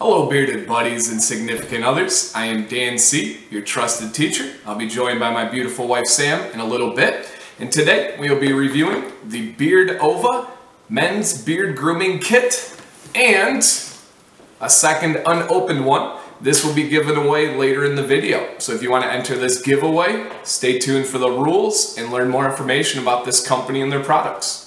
Hello bearded buddies and significant others. I am Dan C., your trusted teacher. I'll be joined by my beautiful wife Sam in a little bit. And today we will be reviewing the Beardova Men's Beard Grooming Kit and a second unopened one. This will be given away later in the video. So if you want to enter this giveaway, stay tuned for the rules and learn more information about this company and their products.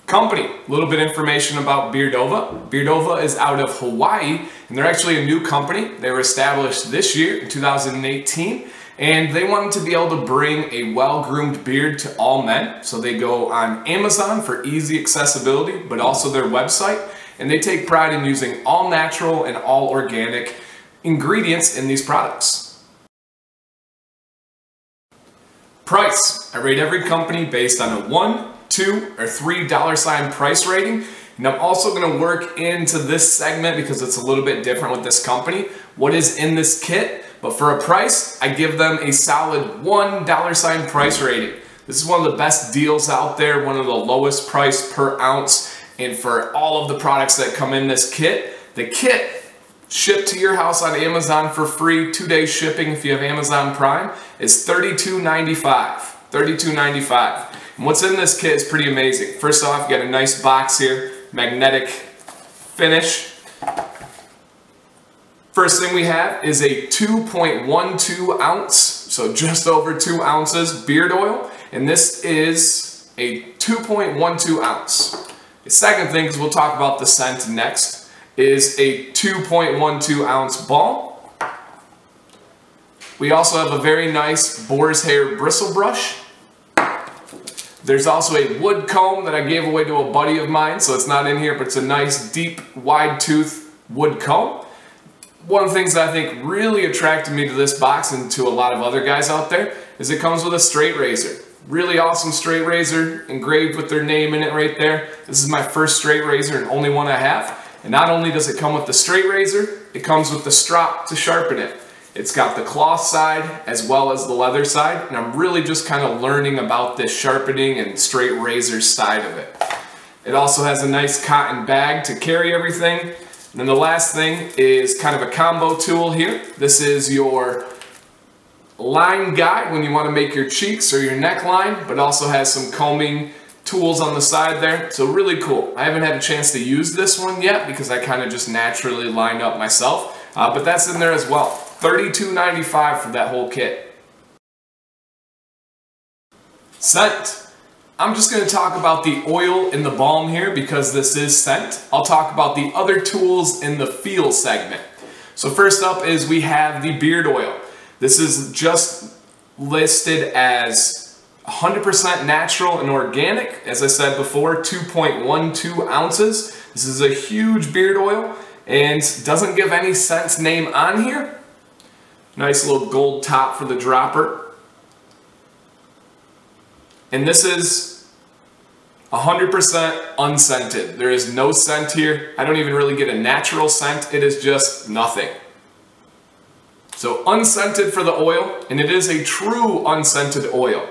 Company, a little bit information about Beardova. Beardova is out of Hawaii, and they're actually a new company. They were established this year in 2018, and they wanted to be able to bring a well-groomed beard to all men. So they go on Amazon for easy accessibility, but also their website, and they take pride in using all natural and all organic ingredients in these products. Price, I rate every company based on a $1, $2, or $3 price rating, and I'm also going to work into this segment because it's a little bit different with this company, what is in this kit. But for a price, I give them a solid $1 price rating. This is one of the best deals out there, one of the lowest price per ounce, and for all of the products that come in this kit, the kit shipped to your house on Amazon for free, 2-day shipping if you have Amazon Prime, is $32.95. $32.95. And what's in this kit is pretty amazing. First off, you got a nice box here, magnetic finish. First thing we have is a 2.12 ounce, so just over 2 ounces beard oil, and this is a 2.12 ounce. The second thing, because we'll talk about the scent next, is a 2.12 ounce balm. We also have a very nice boar's hair bristle brush. There's also a wood comb that I gave away to a buddy of mine, so it's not in here, but it's a nice, deep, wide tooth wood comb. One of the things that I think really attracted me to this box and to a lot of other guys out there is it comes with a straight razor. Really awesome straight razor, engraved with their name in it right there. This is my first straight razor and only one I have. And not only does it come with the straight razor, it comes with the strop to sharpen it. It's got the cloth side as well as the leather side, and I'm really just kind of learning about this sharpening and straight razor side of it. It also has a nice cotton bag to carry everything. And then the last thing is kind of a combo tool here. This is your line guide when you want to make your cheeks or your neckline, but also has some combing tools on the side there. So really cool. I haven't had a chance to use this one yet because I kind of just naturally line up myself, but that's in there as well. $32.95 for that whole kit. Scent. I'm just going to talk about the oil in the balm here because this is scent. I'll talk about the other tools in the feel segment. So first up is we have the beard oil. This is just listed as 100% natural and organic. As I said before, 2.12 ounces. This is a huge beard oil and doesn't give any scent name on here. Nice little gold top for the dropper. And this is 100% unscented. There is no scent here. I don't even really get a natural scent. It is just nothing. So unscented for the oil, and it is a true unscented oil.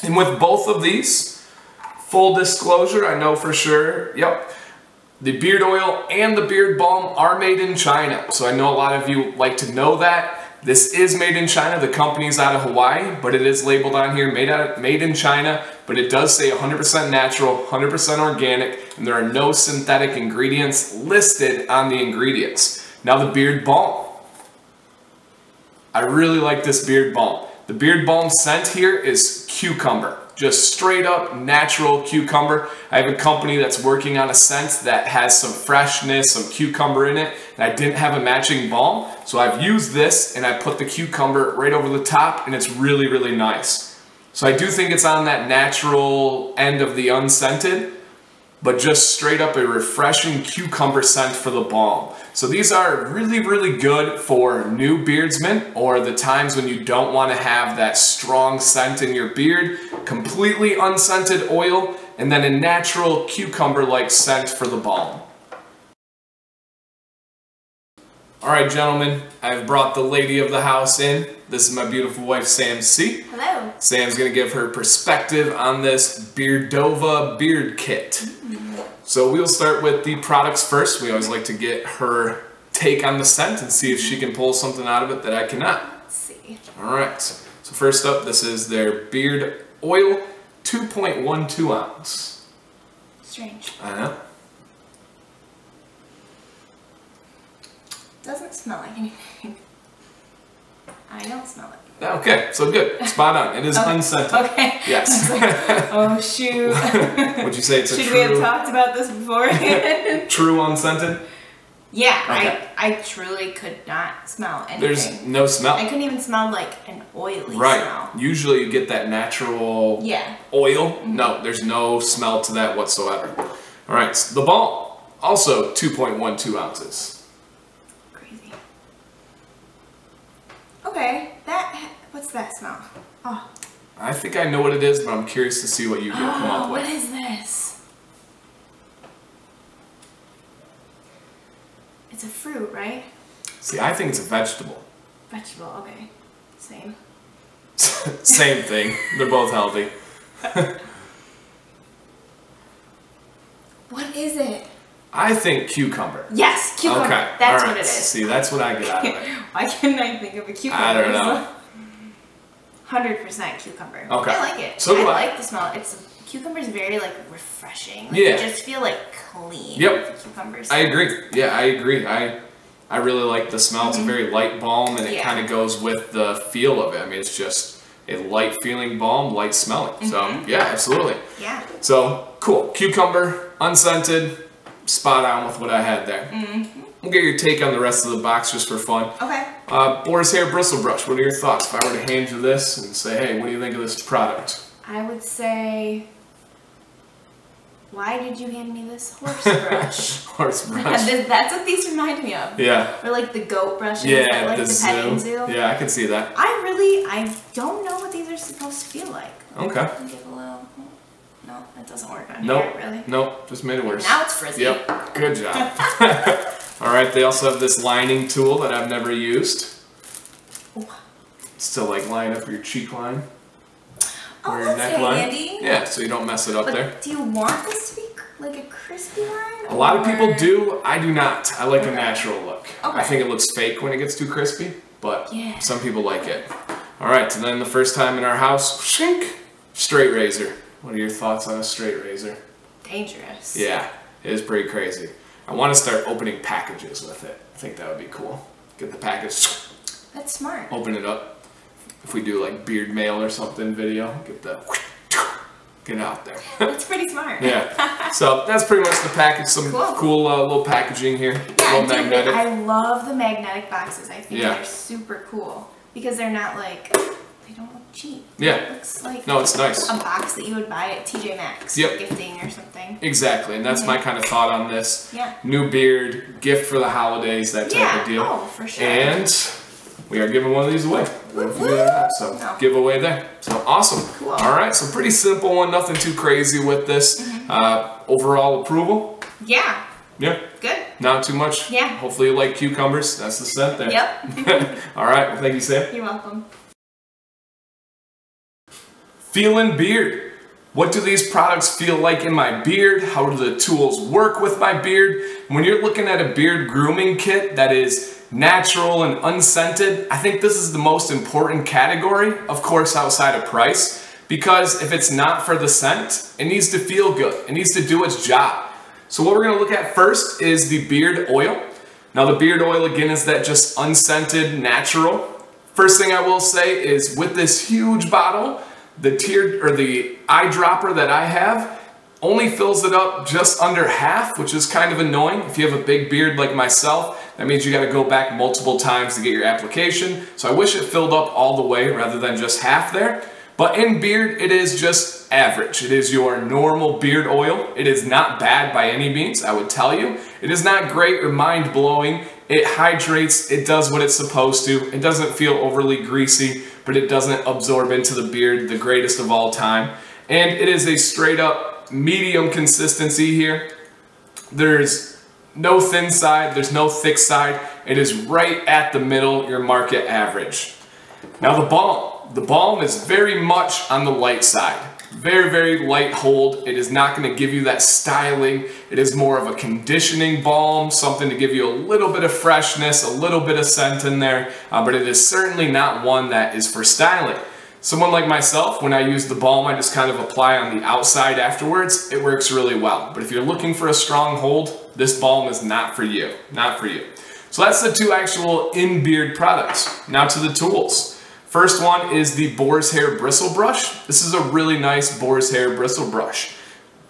And with both of these, full disclosure, I know for sure, yep, the beard oil and the beard balm are made in China. So I know a lot of you like to know that. This is made in China. The company's out of Hawaii, but it is labeled on here, made in China, but it does say 100% natural, 100% organic, and there are no synthetic ingredients listed on the ingredients. Now the beard balm. I really like this beard balm. The beard balm scent here is cucumber. Just straight up natural cucumber. I have a company that's working on a scent that has some freshness, some cucumber in it, and I didn't have a matching balm, so I've used this and I put the cucumber right over the top, and it's really, really nice. So I do think it's on that natural end of the unscented, but just straight up a refreshing cucumber scent for the balm. So these are really, really good for new beardsmen or the times when you don't want to have that strong scent in your beard. Completely unscented oil, and then a natural cucumber-like scent for the balm. All right, gentlemen, I've brought the lady of the house in. This is my beautiful wife, Sam C. Hello. Sam's gonna give her perspective on this Beardova beard kit. So we'll start with the products first. We always like to get her take on the scent and see if she can pull something out of it that I cannot. Let's see. All right, so first up, this is their beard oil, 2.12 ounce. Strange. I know. Doesn't smell like anything. I don't smell it. Okay, so good. Spot on. It is unscented. Okay. Yes. Oh shoot. Would you say it's a Should true... we have talked about this beforehand? True unscented? Yeah, Okay. I truly could not smell anything. There's no smell. I couldn't even smell like an oily Right. smell. Usually you get that natural oil. Mm-hmm. No, there's no smell to that whatsoever. All right, so the balm, also 2.12 ounces. Crazy. Okay, what's that smell? Oh. I think I know what it is, but I'm curious to see what you can come up with. What is this? It's a fruit, right? See, I think it's a vegetable. Vegetable, okay. Same. Same thing. They're both healthy. What is it? I think cucumber. Yes, cucumber. Okay. That's all right. what it is. See, that's what I get out of it. Why couldn't I think of a cucumber? I don't know. 100% cucumber. Okay. I like it. So do I I. like the smell. Cucumber's very like refreshing. Like, Yeah. You just feel like clean. Yep. With the cucumbers. I agree. Yeah, I agree. I really like the smell. It's a very light balm, and it Yeah. kind of goes with the feel of it. I mean, it's just a light feeling balm, light smelling. So yeah, absolutely. Yeah. So cool. Cucumber, unscented, spot on with what I had there. We'll get your take on the rest of the box just for fun. Okay. Boar's Hair Bristle Brush. What are your thoughts? If I were to hand you this and say, hey, what do you think of this product? I would say, why did you hand me this horse brush? Horse brush. That's what these remind me of. Yeah. Or like the goat brushes. Yeah, that, like the petting zoo. Yeah, I can see that. I don't know what these are supposed to feel like. Okay. Give a little. No, that doesn't work on Nope. here, really. Nope. Just made it worse. Now it's frizzy. Yep. Good job. All right. They also have this lining tool that I've never used. Ooh. It's to like line up your cheek line. Oh, or your that's neckline. handy. Yeah, so you don't mess it up But there. do you want this to be like a crispy line? A lot of people or- do. I do not. I like a natural look. Okay. I think it looks fake when it gets too crispy, but Yeah. some people like it. All right, and then the first time in our house, shink, straight razor. What are your thoughts on a straight razor? Dangerous. Yeah, it is pretty crazy. I want to start opening packages with it. I think that would be cool. Get the package, That's smart. open it up. If we do like beard mail or something video, get out there. That's pretty smart. Yeah. So that's pretty much the package. Some cool little packaging here. Yeah, little magnetic. I love the magnetic boxes. I think Yeah. they're super cool because they're not like, they don't look cheap. Yeah. It looks like No, it's nice. a box that you would buy at TJ Maxx Yep. for gifting or something. Exactly, and that's my kind of thought on this. Yeah. New beard, gift for the holidays, that type of deal. Oh, for sure. And we are giving one of these away. So No. giveaway there. So awesome. Cool. All right, so pretty simple one, nothing too crazy with this. Overall approval? Yeah. Yeah. Good. Not too much. Yeah. Hopefully you like cucumbers. That's the scent there. Yep. All right. Well, thank you, Sam. You're welcome. Feeling beard. What do these products feel like in my beard? How do the tools work with my beard? When you're looking at a beard grooming kit that is natural and unscented, I think this is the most important category, of course outside of price, because if it's not for the scent, it needs to feel good. It needs to do its job. So what we're gonna look at first is the beard oil. Now the beard oil, again, is that just unscented, natural. First thing I will say is with this huge bottle, the eyedropper that I have only fills it up just under half, which is kind of annoying. If you have a big beard like myself, that means you gotta go back multiple times to get your application. So I wish it filled up all the way rather than just half there. But in beard, it is just average. It is your normal beard oil. It is not bad by any means, I would tell you. It is not great or mind-blowing. It hydrates, it does what it's supposed to. It doesn't feel overly greasy, but it doesn't absorb into the beard, the greatest of all time. And it is a straight up medium consistency here. There's No thin side, there's no thick side. It is right at the middle, your market average. Now the balm. The balm is very much on the light side. Very, very light hold. It is not going to give you that styling. It is more of a conditioning balm, something to give you a little bit of freshness, a little bit of scent in there, but it is certainly not one that is for styling. Someone like myself, when I use the balm, I just kind of apply on the outside afterwards. It works really well. But if you're looking for a strong hold, this balm is not for you. Not for you. So that's the two actual in-beard products. Now to the tools. First one is the boar's hair bristle brush. This is a really nice boar's hair bristle brush.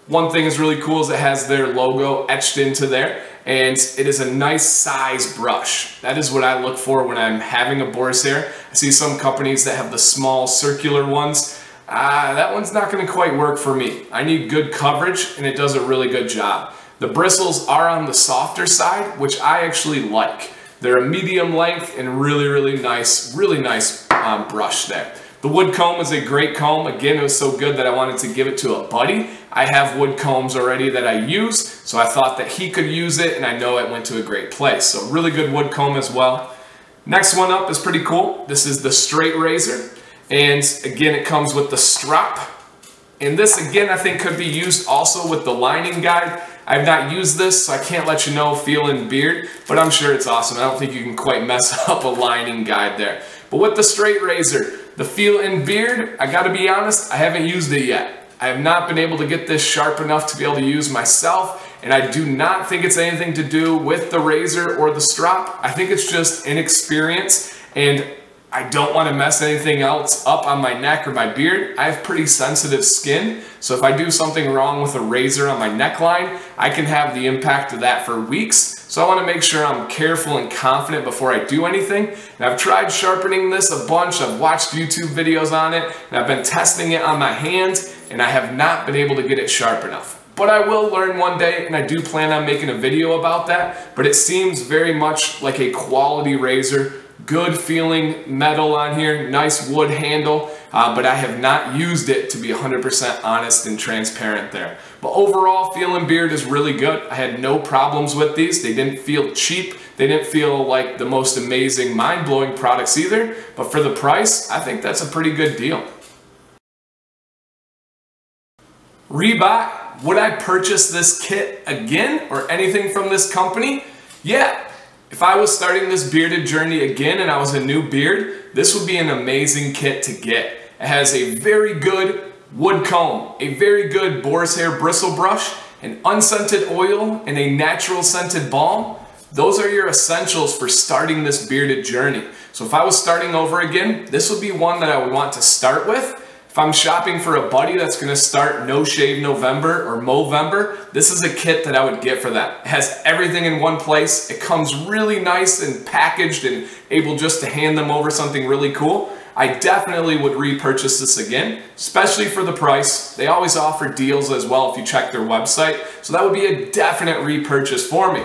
One thing is really cool is it has their logo etched into there, and it is a nice size brush. That is what I look for when I'm having a boar's hair. I see some companies that have the small circular ones. That one's not going to quite work for me. I need good coverage, and it does a really good job. The bristles are on the softer side, which I actually like. They're a medium length and really nice brush there. The wood comb is a great comb. Again, it was so good that I wanted to give it to a buddy. I have wood combs already that I use, so I thought that he could use it, and I know it went to a great place. So really good wood comb as well. Next one up is pretty cool. This is the straight razor, and again, it comes with the strap. And this, again, I think could be used also with the lining guide. I've not used this, so I can't let you know feel in beard, but I'm sure it's awesome. I don't think you can quite mess up a lining guide there. But with the straight razor, the feel in beard, I gotta be honest, I haven't used it yet. I have not been able to get this sharp enough to be able to use myself, and I do not think it's anything to do with the razor or the strap. I think it's just inexperience, and I don't want to mess anything else up on my neck or my beard. I have pretty sensitive skin, so if I do something wrong with a razor on my neckline, I can have the impact of that for weeks. So I want to make sure I'm careful and confident before I do anything. And I've tried sharpening this a bunch. I've watched YouTube videos on it, and I've been testing it on my hands, and I have not been able to get it sharp enough. But I will learn one day, and I do plan on making a video about that. But it seems very much like a quality razor. Good feeling metal on here, nice wood handle, but I have not used it, to be 100% honest and transparent there. But overall, feel in beard is really good. I had no problems with these. They didn't feel cheap. They didn't feel like the most amazing, mind-blowing products either. But for the price, I think that's a pretty good deal. Rebuy. Would I purchase this kit again or anything from this company? Yeah. If I was starting this bearded journey again and I was a new beard, this would be an amazing kit to get. It has a very good wood comb, a very good boar's hair bristle brush, an unscented oil, and a natural scented balm. Those are your essentials for starting this bearded journey. So if I was starting over again, this would be one that I would want to start with. If I'm shopping for a buddy that's going to start No Shave November or Movember, this is a kit that I would get for that. It has everything in one place. It comes really nice and packaged and able just to hand them over something really cool. I definitely would repurchase this again, especially for the price. They always offer deals as well if you check their website. So that would be a definite repurchase for me.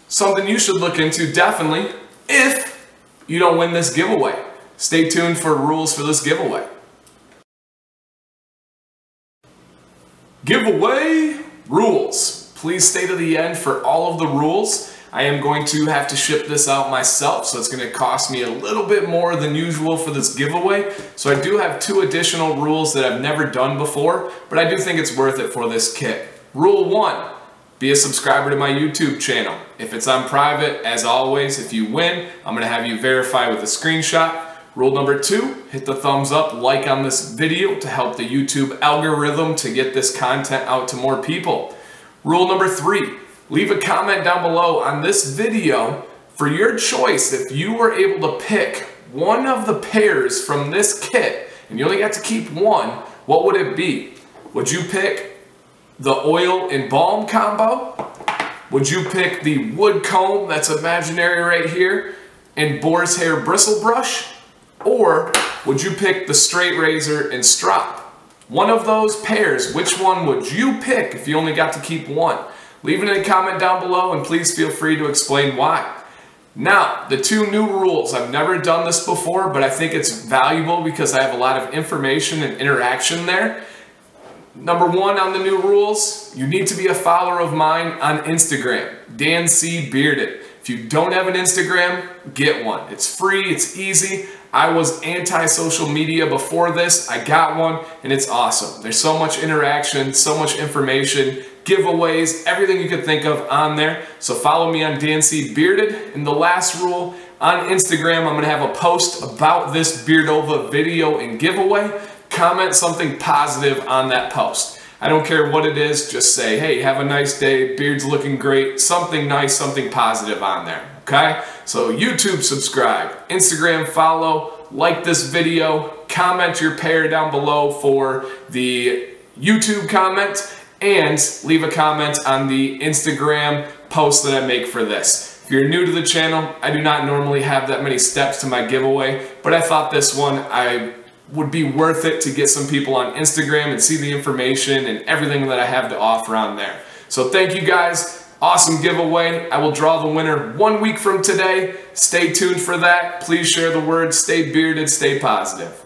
Something you should look into definitely if you don't win this giveaway. Stay tuned for rules for this giveaway. Giveaway rules. Please stay to the end for all of the rules. I am going to have to ship this out myself, so it's going to cost me a little bit more than usual for this giveaway. So I do have 2 additional rules that I've never done before, but I do think it's worth it for this kit. Rule 1, be a subscriber to my YouTube channel. If it's on private, as always, if you win, I'm going to have you verify with a screenshot. Rule number 2, hit the thumbs up, like on this video to help the YouTube algorithm to get this content out to more people. Rule number 3, leave a comment down below on this video for your choice. If you were able to pick one of the pairs from this kit, and you only got to keep one, what would it be? Would you pick the oil and balm combo? Would you pick the wood comb that's imaginary right here and boar's hair bristle brush? Or would you pick the straight razor and strap? One of those pairs, which one would you pick if you only got to keep one? Leave it in a comment down below and please feel free to explain why. Now, the 2 new rules. I've never done this before, but I think it's valuable because I have a lot of information and interaction there. Number one on the new rules, you need to be a follower of mine on Instagram, Dan C. Bearded. If you don't have an Instagram, get one. It's free, it's easy. I was anti-social media before this. I got one and it's awesome. There's so much interaction, so much information, giveaways, everything you could think of on there. So follow me on Dan C. Bearded. And the last rule, on Instagram, I'm gonna have a post about this Beardova video and giveaway. Comment something positive on that post. I don't care what it is, just say, hey, have a nice day, beard's looking great, something nice, something positive on there, okay? So YouTube subscribe, Instagram follow, like this video, comment your pair down below for the YouTube comment, and leave a comment on the Instagram post that I make for this. If you're new to the channel, I do not normally have that many steps to my giveaway, but I thought this one would be worth it to get some people on Instagram and see the information and everything that I have to offer on there. So thank you guys. Awesome giveaway. I will draw the winner 1 week from today. Stay tuned for that. Please share the word. Stay bearded. Stay positive.